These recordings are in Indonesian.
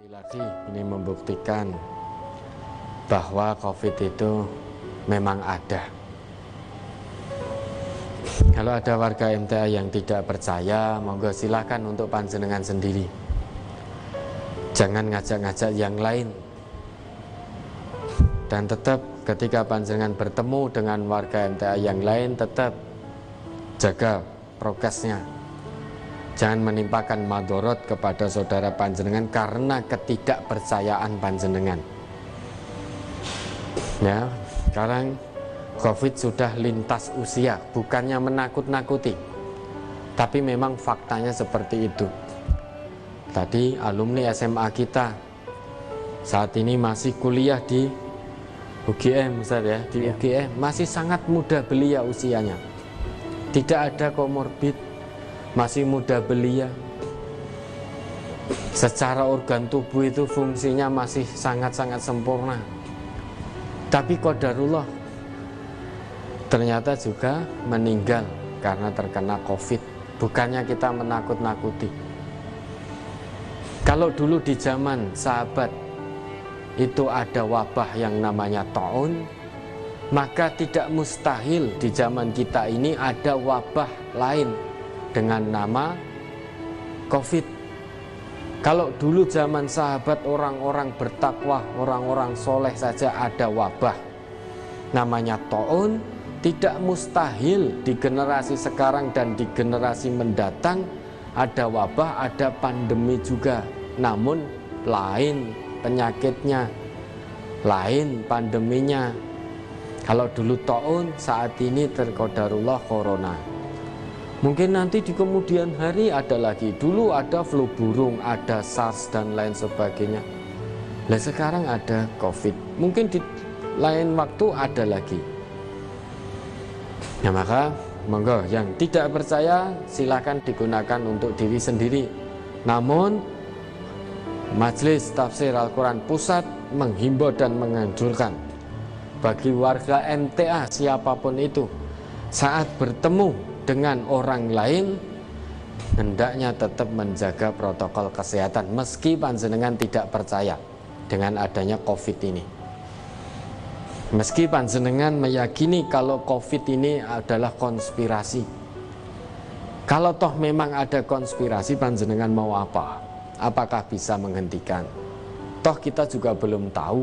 Lagi ini membuktikan bahwa COVID itu memang ada. Kalau ada warga MTA yang tidak percaya, monggo silakan untuk panjenengan sendiri. Jangan ngajak-ngajak yang lain. Dan tetap ketika panjenengan bertemu dengan warga MTA yang lain, tetap jaga prokesnya. Jangan menimpakan madorot kepada saudara panjenengan karena ketidakpercayaan panjenengan. Ya, sekarang COVID sudah lintas usia, bukannya menakut-nakuti, tapi memang faktanya seperti itu. Tadi alumni SMA kita saat ini masih kuliah di UGM, Ustaz ya, di UGM masih sangat muda belia usianya, tidak ada komorbid, masih muda belia. Secara organ tubuh itu fungsinya masih sangat-sangat sempurna. Tapi qadarullah ternyata juga meninggal karena terkena COVID. Bukannya kita menakut-nakuti. Kalau dulu di zaman sahabat itu ada wabah yang namanya taun, maka tidak mustahil di zaman kita ini ada wabah lain dengan nama COVID. Kalau dulu zaman sahabat orang-orang bertakwa, orang-orang soleh saja ada wabah namanya taun, tidak mustahil di generasi sekarang dan di generasi mendatang ada wabah, ada pandemi juga. Namun lain penyakitnya, lain pandeminya. Kalau dulu taun, saat ini terqadarullah corona. Mungkin nanti di kemudian hari ada lagi. Dulu ada flu burung, ada SARS dan lain sebagainya. Nah sekarang ada COVID. Mungkin di lain waktu ada lagi. Ya maka monggo yang tidak percaya silakan digunakan untuk diri sendiri. Namun Majelis Tafsir Al-Quran Pusat menghimbau dan menganjurkan bagi warga MTA siapapun itu saat bertemu dengan orang lain hendaknya tetap menjaga protokol kesehatan meski panjenengan tidak percaya dengan adanya COVID ini. Meski panjenengan meyakini kalau COVID ini adalah konspirasi. Kalau toh memang ada konspirasi, panjenengan mau apa? Apakah bisa menghentikan? Toh kita juga belum tahu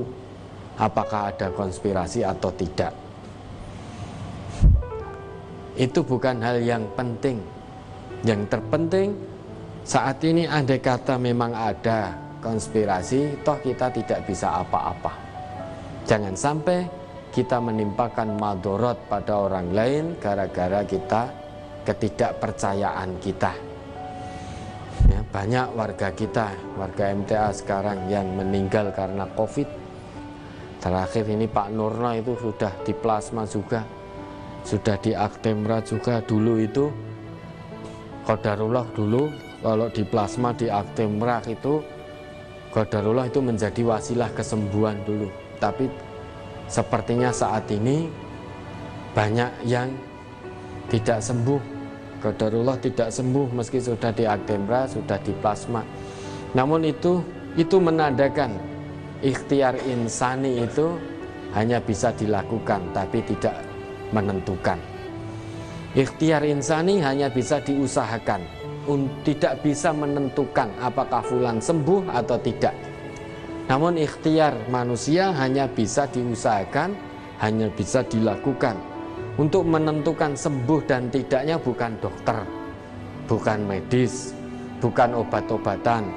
apakah ada konspirasi atau tidak. Itu bukan hal yang penting. Yang terpenting saat ini andai kata memang ada konspirasi, toh kita tidak bisa apa-apa. Jangan sampai kita menimpakan madorot pada orang lain gara-gara kita ketidakpercayaan kita. Ya, banyak warga kita, warga MTA sekarang yang meninggal karena COVID. Terakhir ini Pak Nurno itu sudah di plasma juga, sudah di Actemra juga. Dulu itu qadarullah, dulu kalau di plasma di Actemra itu qadarullah itu menjadi wasilah kesembuhan dulu. Tapi sepertinya saat ini banyak yang tidak sembuh, qadarullah tidak sembuh meski sudah di Actemra, sudah di plasma. Namun itu menandakan ikhtiar insani itu hanya bisa dilakukan tapi tidak menentukan. Ikhtiar insani hanya bisa diusahakan, tidak bisa menentukan apakah fulan sembuh atau tidak. Namun ikhtiar manusia hanya bisa diusahakan, hanya bisa dilakukan. Untuk menentukan sembuh dan tidaknya bukan dokter, bukan medis, bukan obat-obatan.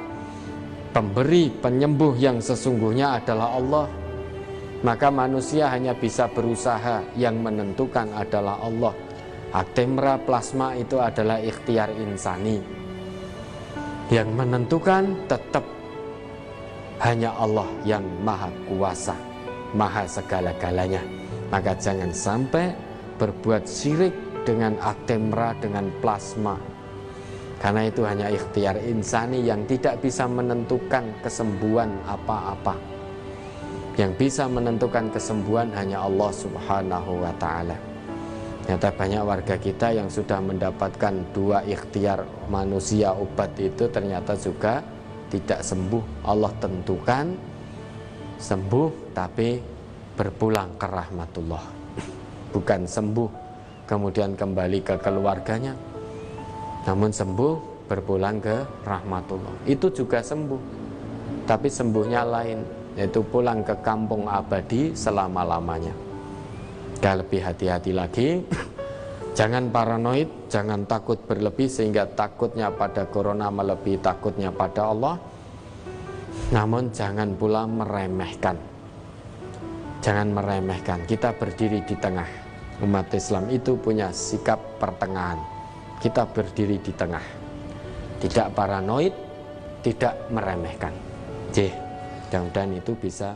Pemberi penyembuh yang sesungguhnya adalah Allah. Maka manusia hanya bisa berusaha, yang menentukan adalah Allah. Actemra plasma itu adalah ikhtiar insani. Yang menentukan tetap hanya Allah yang maha kuasa, maha segala-galanya. Maka jangan sampai berbuat syirik dengan Actemra, dengan plasma. Karena itu hanya ikhtiar insani yang tidak bisa menentukan kesembuhan apa-apa. Yang bisa menentukan kesembuhan hanya Allah Subhanahu wa ta'ala. Ternyata banyak warga kita yang sudah mendapatkan dua ikhtiar manusia obat itu ternyata juga tidak sembuh. Allah tentukan sembuh tapi berpulang ke rahmatullah. Bukan sembuh kemudian kembali ke keluarganya, namun sembuh berpulang ke rahmatullah. Itu juga sembuh, tapi sembuhnya lain, yaitu pulang ke kampung abadi selama-lamanya. Lebih hati-hati lagi. Jangan paranoid, jangan takut berlebih sehingga takutnya pada corona melebihi takutnya pada Allah. Namun jangan pula meremehkan. Jangan meremehkan. Kita berdiri di tengah. Umat Islam itu punya sikap pertengahan. Kita berdiri di tengah. Tidak paranoid, tidak meremehkan. Mudah-mudahan itu bisa